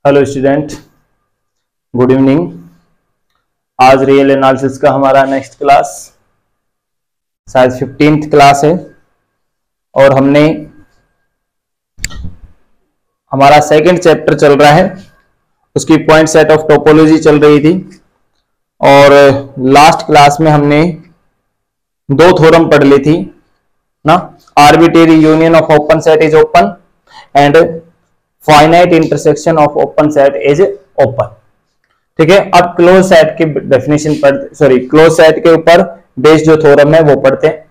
Hello student, good evening. आज real analysis का हमारा नेक्स्ट क्लास शायद 15th क्लास है और हमारा सेकंड चैप्टर चल रहा है। उसकी पॉइंट सेट ऑफ टोपोलॉजी चल रही थी और लास्ट क्लास में हमने दो थ्योरम पढ़ ली थी ना। Arbitrary union of open set is open and finite intersection of open set is open. ठीक है, अब क्लोज सेट की डेफिनेशन क्लोज सेट के ऊपर बेस्ड जो थ्योरम है वो पढ़ते हैं।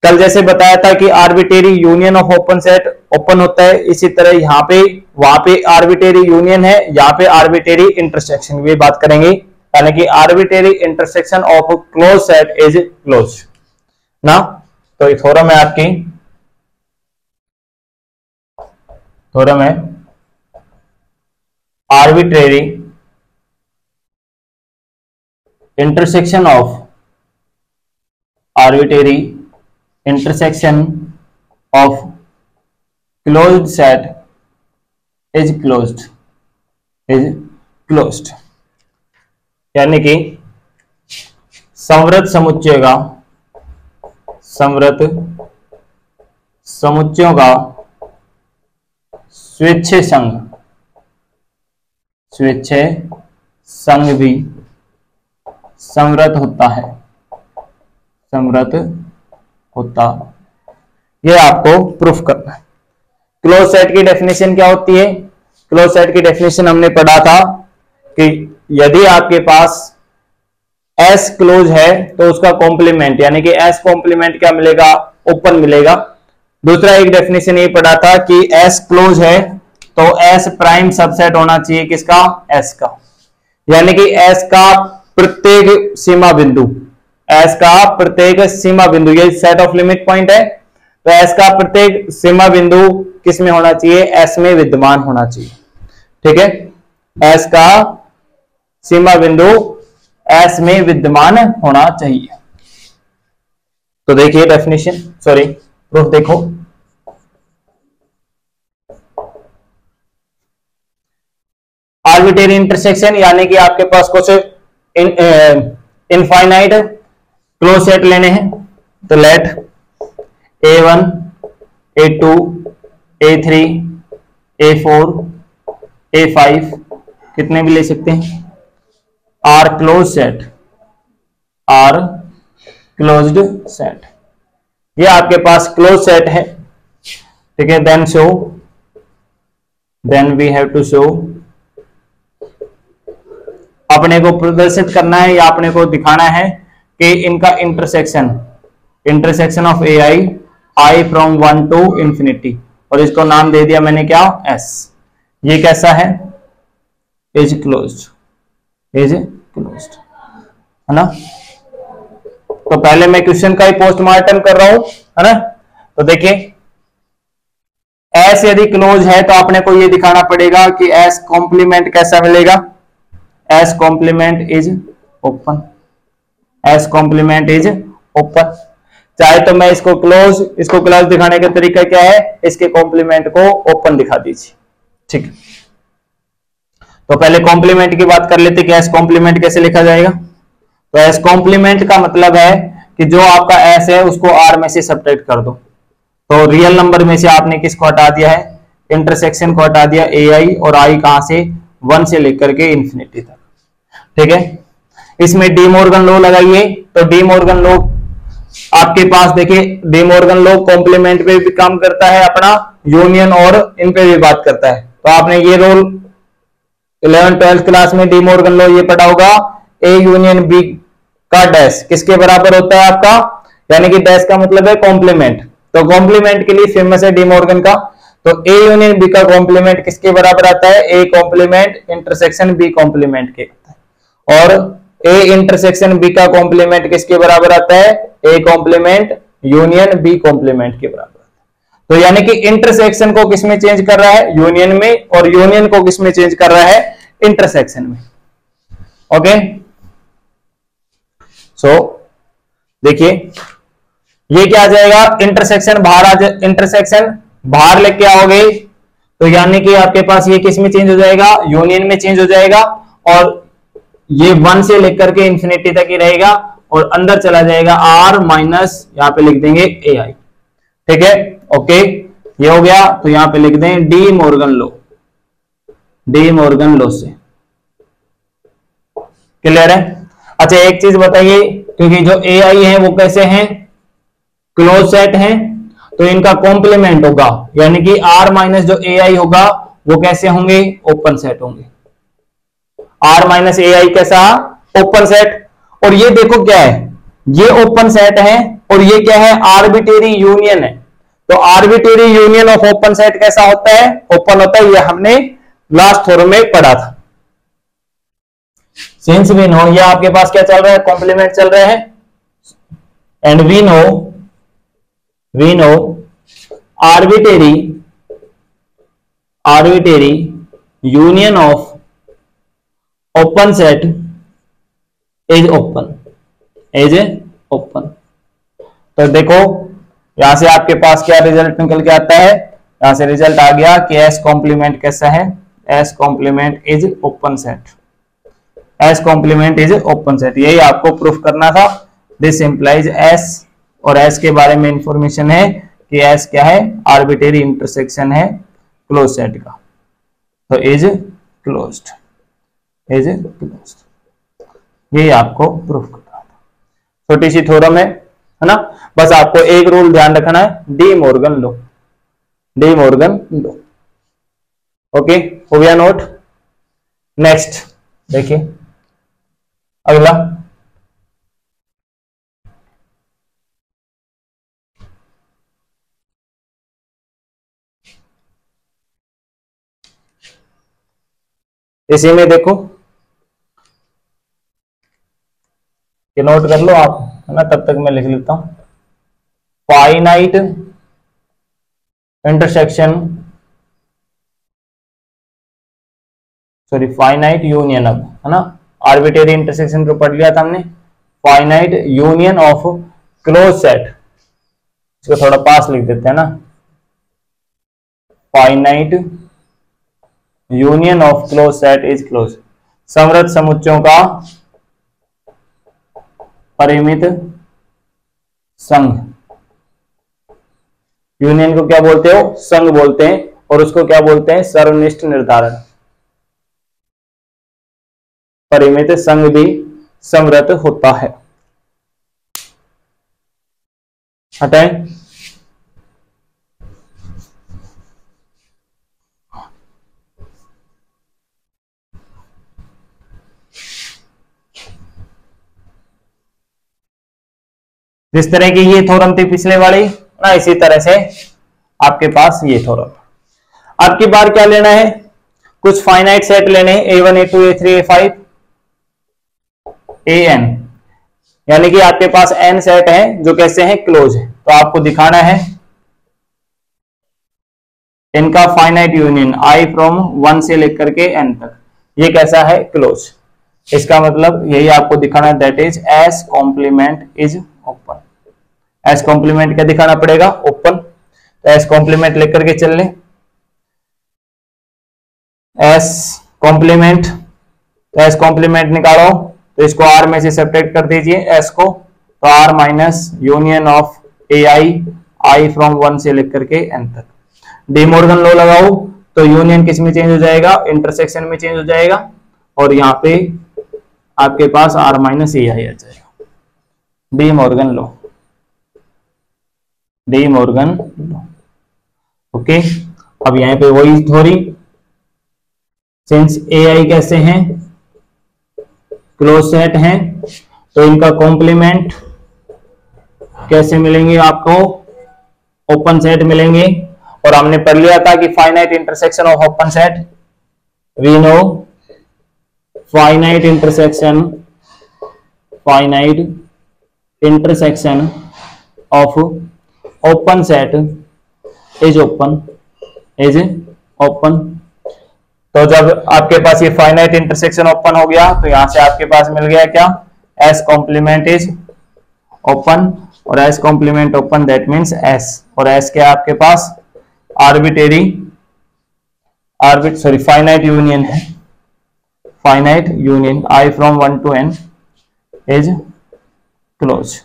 कल जैसे बताया था कि arbitrary union of open set open होता है, इसी तरह यहाँ पे वहां पे आर्बिट्रेरी यूनियन है, यहाँ पे आर्बिट्रेरी इंटरसेक्शन भी बात करेंगे, यानी कि arbitrary intersection of close set is close ना। तो थ्योरम है आपकी, थ्योरम है arbitrary intersection of closed set is closed, यानी कि संवृत समुच्चयों का स्वेच्छेय संघ भी संवृत होता। यह आपको प्रूफ करना है। क्लोज सेट की डेफिनेशन क्या होती है? क्लोज सेट की डेफिनेशन हमने पढ़ा था कि यदि आपके पास एस क्लोज है तो उसका कॉम्प्लीमेंट यानी कि एस कॉम्प्लीमेंट क्या मिलेगा? ओपन मिलेगा। दूसरा एक डेफिनेशन ये पढ़ा था कि एस क्लोज है तो एस प्राइम सबसेट होना चाहिए किसका? एस का, यानी कि एस का प्रत्येक सीमा बिंदु, ये सेट ऑफ लिमिट पॉइंट है, तो एस का प्रत्येक सीमा बिंदु किस में होना चाहिए? एस में विद्यमान होना चाहिए। ठीक है, एस का सीमा बिंदु एस में विद्यमान होना चाहिए। तो देखिए डेफिनेशन प्रूफ देखो। आर्बिट्रेरी इंटरसेक्शन यानी कि आपके पास कुछ इनफाइनाइट क्लोज सेट लेने हैं, तो late A1 A2 A3 A4 A5 कितने भी ले सकते हैं, आर क्लोज्ड सेट। ये आपके पास क्लोज सेट है। ठीक है, then we have to show, अपने को प्रदर्शित करना है या अपने को दिखाना है कि इनका intersection of I from 1 to infinity, और इसको नाम दे दिया मैंने क्या? एस। ये कैसा है? इज क्लोज्ड है ना। तो पहले मैं क्वेश्चन का ही पोस्टमार्टम कर रहा हूं, है ना। तो देखिए, एस यदि क्लोज है तो आपने को ये दिखाना पड़ेगा कि एस कॉम्प्लीमेंट कैसा मिलेगा? S complement is open. चाहे तो मैं इसको क्लोज दिखाने का तरीका क्या है? इसके कॉम्प्लीमेंट को ओपन दिखा दीजिए। ठीक है, तो पहले कॉम्प्लीमेंट की बात कर लेते कि एस कॉम्प्लीमेंट कैसे लिखा जाएगा। तो एस कॉम्प्लीमेंट का मतलब है कि जो आपका एस है उसको आर में से सब्ट्रैक्ट कर दो। तो रियल नंबर में से आपने किसको हटा दिया है? इंटरसेक्शन को हटा दिया, ai, और आई कहां से? 1 से लेकर के इंफिनिटी तक। ठीक है, इसमें डी मॉर्गन लॉ लगाइए। तो डी मॉर्गन लॉ आपके पास देखिए, डी मॉर्गन लॉ कॉम्प्लीमेंट पे भी काम करता है, अपना यूनियन और इन पे भी बात करता है। तो आपने ये रोल 11th-12th क्लास में डी मॉर्गन लॉ ये पढ़ा होगा, ए यूनियन बी का डैश किसके बराबर होता है आपका? यानी कि डैश का मतलब है कॉम्प्लीमेंट। तो कॉम्प्लीमेंट के लिए फेमस है डी मॉर्गन का। तो ए यूनियन बी का कॉम्प्लीमेंट किसके बराबर आता है? A complement intersection B complement के। और ए इंटरसेक्शन बी का कॉम्प्लीमेंट किसके बराबर आता है? A complement union B complement के बराबर। तो यानी कि इंटरसेक्शन को किसमें चेंज कर रहा है? यूनियन में, और यूनियन को किसमें चेंज कर रहा है? इंटरसेक्शन में। ओके, देखिए ये क्या आ जाएगा? इंटरसेक्शन बाहर लेके आओगे तो यानी कि आपके पास ये किस में चेंज हो जाएगा, यूनियन में चेंज हो जाएगा, और ये 1 से लेकर के इंफिनिटी तक ही रहेगा, और अंदर चला जाएगा r माइनस, यहां पे लिख देंगे ai। ठीक है, ओके, ये हो गया। तो यहां पे लिख दें De Morgan law, De Morgan law से। क्लियर है? अच्छा एक चीज बताइए, क्योंकि जो ai है वो कैसे हैं, क्लोज सेट हैं, तो इनका कॉम्प्लीमेंट होगा, यानी कि r माइनस जो ai होगा वो कैसे होंगे, ओपन सेट होंगे। r माइनस ai कैसा, ओपन सेट। और ये देखो क्या है, ये ओपन सेट है, और ये क्या है, आर्बिट्रेरी यूनियन है। तो arbitrary union of open set कैसा होता है, ओपन होता है। ये हमने लास्ट थ्योरम में पढ़ा था। सिंस वी नो, ये आपके पास क्या चल रहा है, कॉम्प्लीमेंट चल रहा है, and we know arbitrary union of open set is open. तो देखो यहां से आपके पास क्या रिजल्ट निकल के आता है, यहां से रिजल्ट आ गया कि एस कॉम्प्लीमेंट कैसा है, S complement is open set, S complement is open set. यही आपको प्रूफ करना था। दिस इंप्लाइज एस, और एस के बारे में इंफॉर्मेशन है कि एस क्या है, आर्बिट्रेरी इंटरसेक्शन है क्लोज सेट का, तो इज क्लोज्ड, यही आपको प्रूफ करना था। छोटी सी थ्योरम है ना, बस आपको एक रूल ध्यान रखना है, डी मॉर्गन लो, डी मॉर्गन लो। ओके, हो गया नोट। नेक्स्ट देखिए अगला, इसी में देखो, ये नोट कर लो आप, है ना, तब तक मैं लिख लेता हूं। Finite intersection, sorry finite union, अब है ना, आर्बिट्रेरी इंटरसेक्शन को पढ़ लिया था हमने। Finite union of close set, इसको थोड़ा पास लिख देते हैं ना, finite union of close set is close. समृद्ध समुच्चयों का परिमित संघ, यूनियन को क्या बोलते हो, संघ बोलते हैं, और उसको क्या बोलते हैं, सर्वनिष्ठ निर्धारण। परिमित संघ भी समृद्ध होता है। हटाएं, जिस तरह की ये थ्योरम थी पिछले वाली ना, इसी तरह से आपके पास ये थ्योरम। अब की बार क्या लेना है, कुछ फाइनाइट सेट लेने हैं, A1 A2 A3 A5 AN, यानी कि आपके पास n सेट है जो कैसे हैं, क्लोज है। तो आपको दिखाना है इनका फाइनाइट यूनियन I फ्रॉम 1 से लेकर के n तक, ये कैसा है, क्लोज। इसका मतलब यही आपको दिखाना है, that is S complement is open. S complement क्या दिखाना पड़ेगा, ओपन। तो एस कॉम्प्लीमेंट लेकर के चल लें, एस कॉम्प्लीमेंट, तो एस कॉम्प्लीमेंट निकालो, तो इसको r में से सब्ट्रैक्ट कर दीजिए s को, तो r minus union of I from 1 से लेकर के n तक। डी मॉर्गन लॉ लगाओ, तो यूनियन किस में चेंज हो जाएगा, इंटरसेक्शन में चेंज हो जाएगा, और यहाँ पे आपके पास r माइनस ai आ जाएगा। De Morgan law, De Morgan law, okay. अब यहाँ पे वही थ्योरी, सिंस ai कैसे हैं, क्लोज सेट हैं, तो इनका कॉम्प्लीमेंट कैसे मिलेंगे आपको, ओपन सेट मिलेंगे। और हमने पढ़ लिया था कि finite intersection of open set, we know finite intersection of open set is open. तो जब आपके पास ये फाइनाइट इंटरसेक्शन ओपन हो गया, तो यहां से आपके पास मिल गया क्या, एस कॉम्प्लीमेंट इज ओपन, और S complement open that means S, और एस क्या आपके पास, आर्बिट्रेरी फाइनाइट यूनियन है, finite union I from 1 to n is close,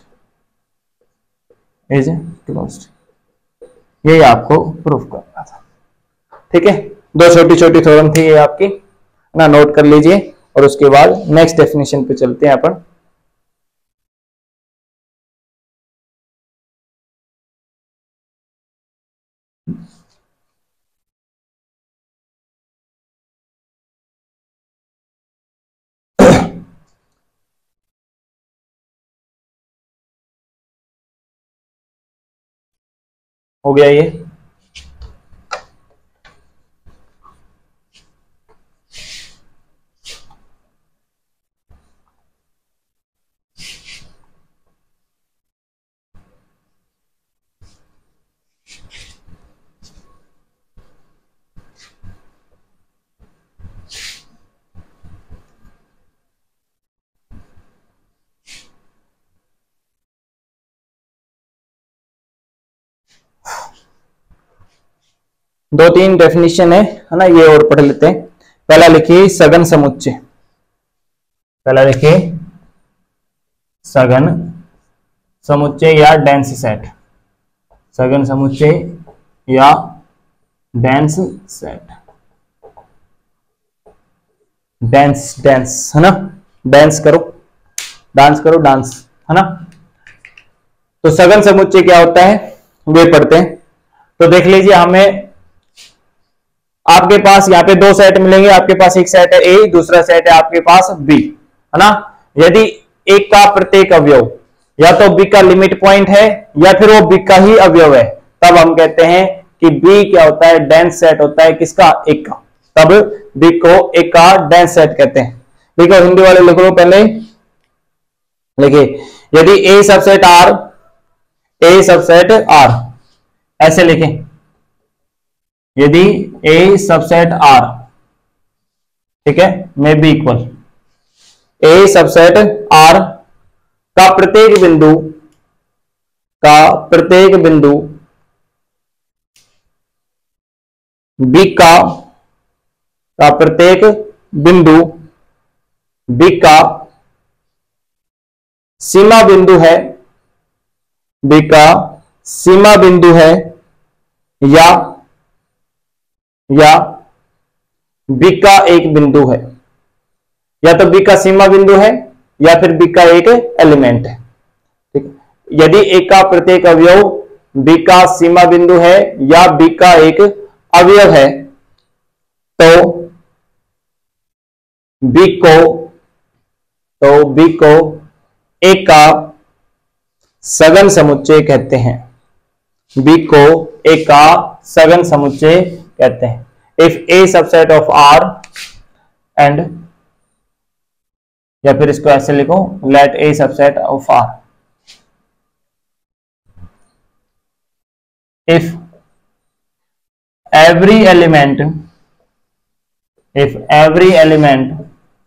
is closed. यही आपको प्रूफ करना था। ठीक है, दो छोटी छोटी थ्योरम थी ये आपकी ना, नोट कर लीजिए। और उसके बाद नेक्स्ट डेफिनेशन पे चलते हैं अपन। हो गया ये। दो तीन डेफिनेशन है ना, ये और पढ़ लेते हैं। पहला लिखिए सघन समुच्चय, पहला लिखिए सघन समुच्चय या डेंस सेट, सघन समुच्चय या डेंस सेट, डेंस डेंस है ना, डांस करो, डांस करो, डांस है ना। तो सघन समुच्चय क्या होता है वे पढ़ते हैं। तो देख लीजिए, हमें आपके पास यहाँ पे दो सेट मिलेंगे, आपके पास एक सेट है ए, दूसरा सेट है आपके पास बी, है ना। यदि एक का प्रत्येक अवयव या तो बी का लिमिट पॉइंट है या फिर वो बी का ही अवयव है, तब हम कहते हैं कि बी क्या होता है, डेंस सेट होता है किसका, एक का। तब बी को एक का डेंस सेट कहते हैं। देखो हिंदी वाले लिख लो पहले, देखिए यदि A subset R, A subset R, ऐसे लिखें, यदि ए सबसेट आर, ठीक है, में B equal, A subset R का प्रत्येक बिंदु, का प्रत्येक बिंदु बी का प्रत्येक बिंदु बी का सीमा बिंदु है, बी का सीमा बिंदु है, या बी का एक बिंदु है, या तो बी का सीमा बिंदु है या फिर बी का एक एलिमेंट है। ठीक है, यदि ए का प्रत्येक अवयव बी का सीमा बिंदु है या बी का एक अवयव है, तो बी को ए का सघन समुच्चय कहते हैं, बी को ए का सघन समुच्चय कहते हैं। If A subset of R and, या फिर इसको ऐसे लिखो, let A subset of R, if every element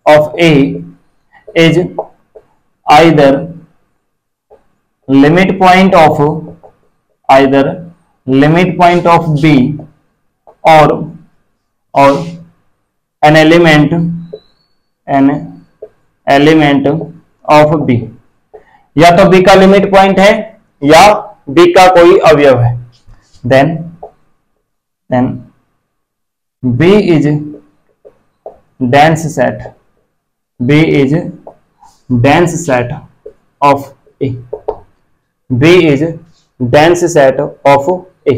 of A is either limit point of B or an element of B, या तो B का लिमिट पॉइंट है या B का कोई अवयव है, then B is dense set, B is dense set of A, B is dense set of A।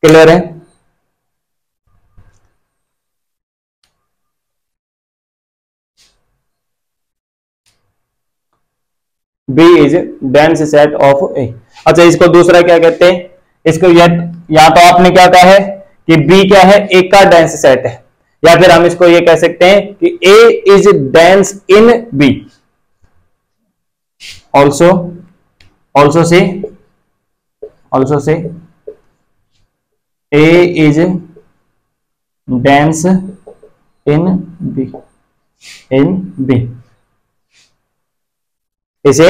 Clear है? B is dense set of A। अच्छा, इसको दूसरा क्या कहते हैं, इसको या तो आपने क्या कहा है कि B क्या है, A का डेंस सेट है, या फिर हम इसको ये कह सकते हैं कि A is dense in B। Also say A is dense in B, इसे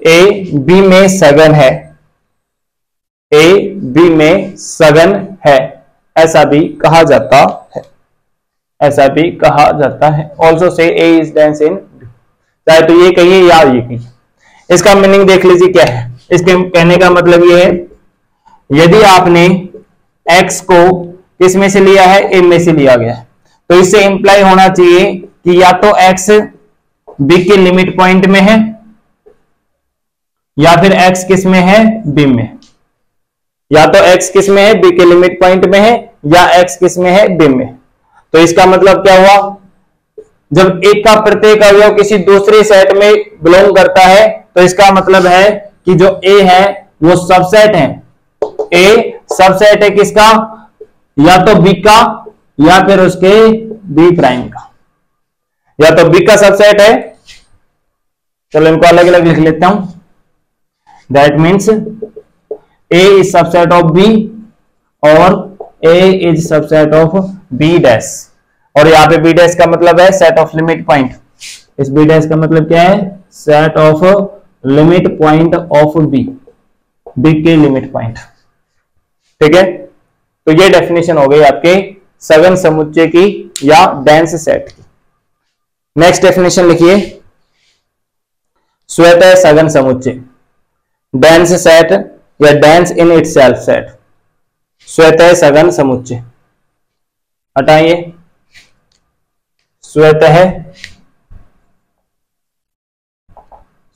ए बी में सघन है, ए बी में सघन है, ऐसा भी कहा जाता है, ऐसा भी कहा जाता है। Also say A is dense in B, चाहे तो ये कहिए या ये कहिए। इसका मीनिंग देख लीजिए क्या है। इसके कहने का मतलब ये है, यदि आपने x को किस में से लिया है, a में से लिया गया है, तो इससे इंप्लाई होना चाहिए कि या तो x b के लिमिट पॉइंट में है, या फिर x किस में है, b में। या तो x किस में है, b के लिमिट पॉइंट में है, या x किस में है, b में। तो इसका मतलब क्या हुआ, जब एक का प्रत्येक अवयव किसी दूसरे सेट में बिलोंग करता है तो इसका मतलब है कि जो a है वो सबसेट है, a सबसेट है किसका, या तो b का या फिर उसके b प्राइम का, या तो b का सबसेट है। चलो इनको अलग अलग लिख लेता हूं। That means a is subset of b और a is subset of b dash, और यहाँ पे b डैश का मतलब है सेट ऑफ लिमिट पॉइंट। इस b डैश का मतलब क्या है, set of limit point of b के लिमिट पॉइंट। ठीक है, तो ये डेफिनेशन हो गई आपके सघन समुच्चय की या डेंस सेट की। नेक्स्ट डेफिनेशन लिखिए, स्वतः सघन समुच्चय, डेंस सेट या डेंस इन इटसेल्फ सेट, स्वतः सघन समुच्चय। हटाइए,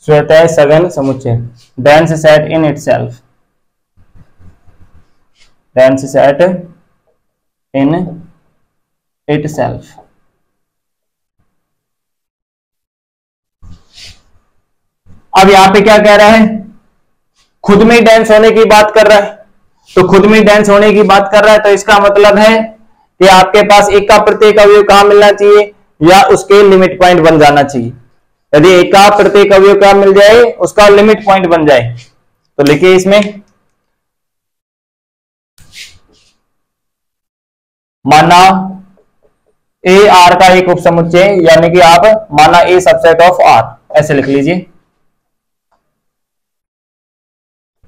स्वतः सघन समुच्चय, dense set in itself, dense set in itself. अब यहां पे क्या कह रहा है, खुद में डेंस होने की बात कर रहा है। तो खुद में डेंस होने की बात कर रहा है तो इसका मतलब है कि आपके पास एक का प्रत्येक अवयव कहां मिलना चाहिए, या उसके लिमिट पॉइंट बन जाना चाहिए। यदि एक का प्रत्येक अवयव कहां मिल जाए, उसका लिमिट पॉइंट बन जाए। तो लिखिए इसमें, माना ए आर का एक उप समुच्चय, यानी कि आप माना ए सबसेट ऑफ आर, ऐसे लिख लीजिए।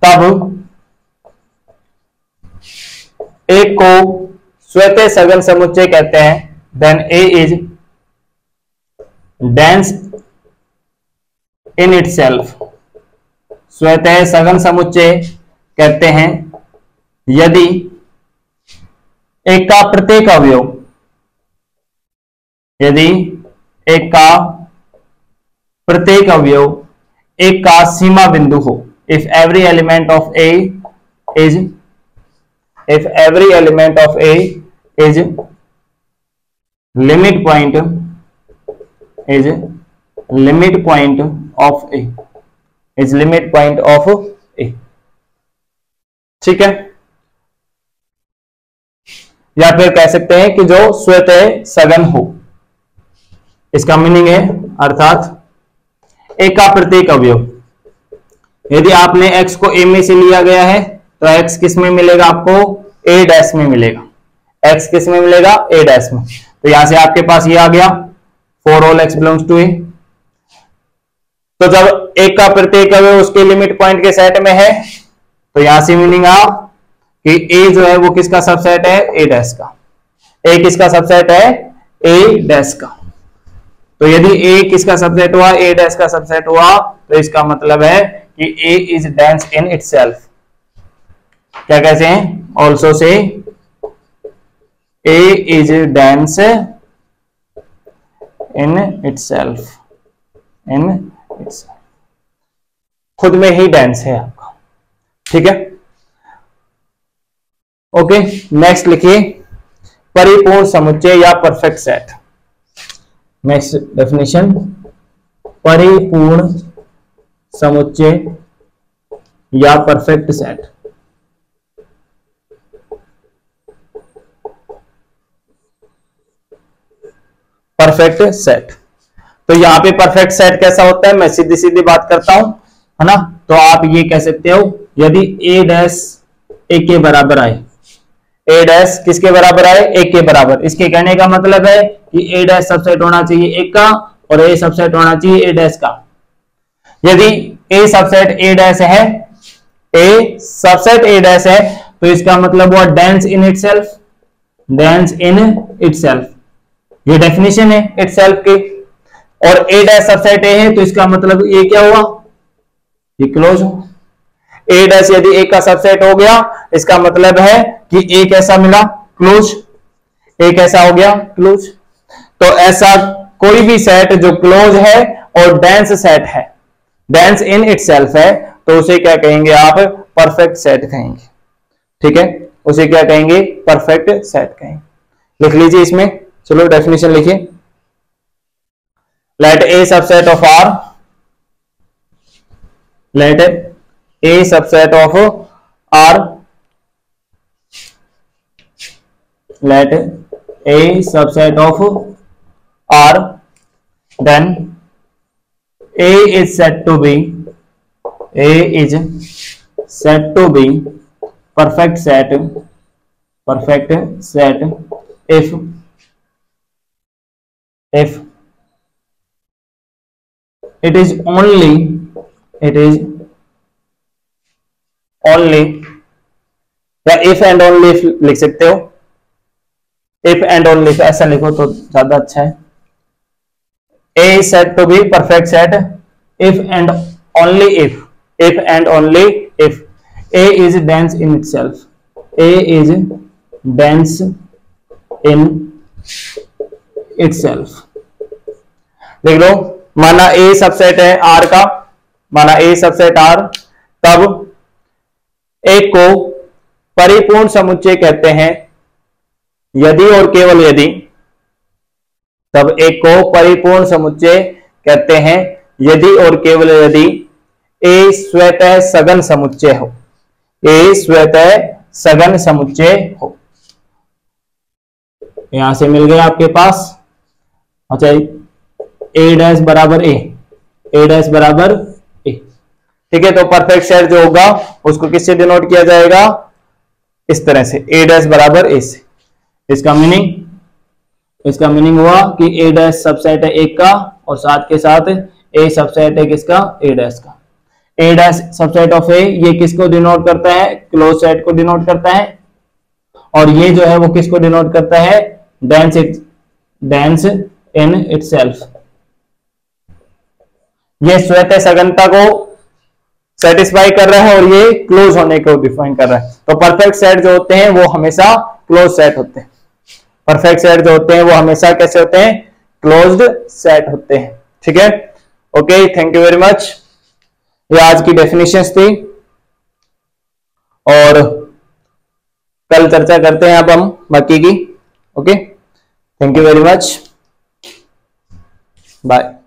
तब एक को स्वतः सघन समुच्चय कहते हैं। Then A is dense in itself, स्वतः सघन समुच्चय कहते हैं यदि एक का प्रत्येक अवयव, यदि एक का प्रत्येक अवयव एक का सीमा बिंदु हो। If every element of A is, if every element of A is limit point of A, is limit point of A। ठीक है, या फिर कह सकते हैं कि जो स्वतः सघन हो, इसका मीनिंग है अर्थात एक का प्रत्येक अवयव, यदि आपने x को a में से लिया गया है तो x किस में मिलेगा, आपको a डैश में मिलेगा। x किस में मिलेगा, a डैश में। तो यहां से आपके पास ये आ गया, for all x belongs to a। तो जब एक का प्रत्येक अवयव उसके लिमिट पॉइंट के सेट में है तो यहां से मीनिंग आ कि a जो है वो किसका सबसेट है, a डैश का। a किसका सबसेट है, a डैश का। तो यदि a किसका सबसेट हुआ, a डैश का सबसेट हुआ, तो इसका मतलब है कि a is dense in itself. क्या कहते हैं, also say A is dense in itself, खुद में ही डेंस है आपका। ठीक है, ओके। नेक्स्ट लिखिए, परिपूर्ण समुच्चय या परफेक्ट सेट। नेक्स्ट डेफिनेशन, परिपूर्ण समुच्चय या परफेक्ट सेट। परफेक्ट सेट, तो यहां पे परफेक्ट सेट कैसा होता है, मैं सीधी सीधी बात करता हूं, है ना। तो आप ये कह सकते हो, यदि a डैश a के बराबर आए, a डैश किसके बराबर आए, a के बराबर। इसके कहने का मतलब है कि a डैश सबसेट होना चाहिए a का और a सबसेट होना चाहिए a डैश का। यदि ए सबसेट ए डैश है, ए सबसेट ए डैश है, तो इसका मतलब हुआ dense in itself, dense in itself, ये डेफिनेशन है इटसेल्फ की। और ए डैश सबसेट ए है, तो इसका मतलब ये क्या हुआ, ये क्लोज हो। ए डैश यदि ए का सबसेट हो गया, इसका मतलब है कि ए कैसा मिला, क्लोज, ए कैसा हो गया, क्लोज। तो ऐसा कोई भी सेट जो क्लोज है और डेंस सेट है, डेंस इन इटसेल्फ है, तो उसे क्या कहेंगे आप, परफेक्ट सेट कहेंगे। ठीक है, उसे क्या कहेंगे, परफेक्ट सेट कहेंगे। लिख लीजिए इसमें, चलो डेफिनेशन लिखिए। Let A subset of R, let A subset of R, let A subset of R, then A is said to be, A is said to be perfect set if it is only या if and only if लिख सकते हो, if and only if ऐसा लिखो तो ज्यादा अच्छा है। A is said to be perfect set if and only if A is dense in itself, A is dense in itself। देख लो, माना A सबसेट है R का, माना A सबसेट R, तब एक को परिपूर्ण समुच्चय कहते हैं यदि और केवल यदि, तब एक को परिपूर्ण समुच्चय कहते हैं यदि और केवल यदि A स्वतः सघन समुच्चय हो, A स्वतः सघन समुच्चय हो। यहां से मिल गया आपके पास, अच्छा A डैश बराबर A, A डैश बराबर A। ठीक है, तो परफेक्ट सेट जो होगा उसको किससे डिनोट किया जाएगा, इस तरह से, A डैश बराबर A से। इसका मीनिंग हुआ कि A डैश सबसेट है एक का, और साथ के साथ A सबसेट है किसका, A डैश का। A dash subset of A, ये किसको डिनोट करता है, क्लोज सेट को डिनोट करता है, और ये जो है वो किसको डिनोट करता है, डेंस इन इटसेल्फ। ये स्वतः सघनता को सेटिस्फाई कर रहा है और ये क्लोज होने को डिफाइन कर रहा है। तो परफेक्ट सेट जो होते हैं वो हमेशा क्लोज सेट होते हैं, परफेक्ट सेट जो होते हैं वो हमेशा कैसे होते हैं, क्लोज्ड सेट होते हैं। ठीक है, okay, thank you very much. ये आज की डेफिनेशंस थी, और कल चर्चा करते हैं अब हम बाकी की। Okay, thank you very much, bye.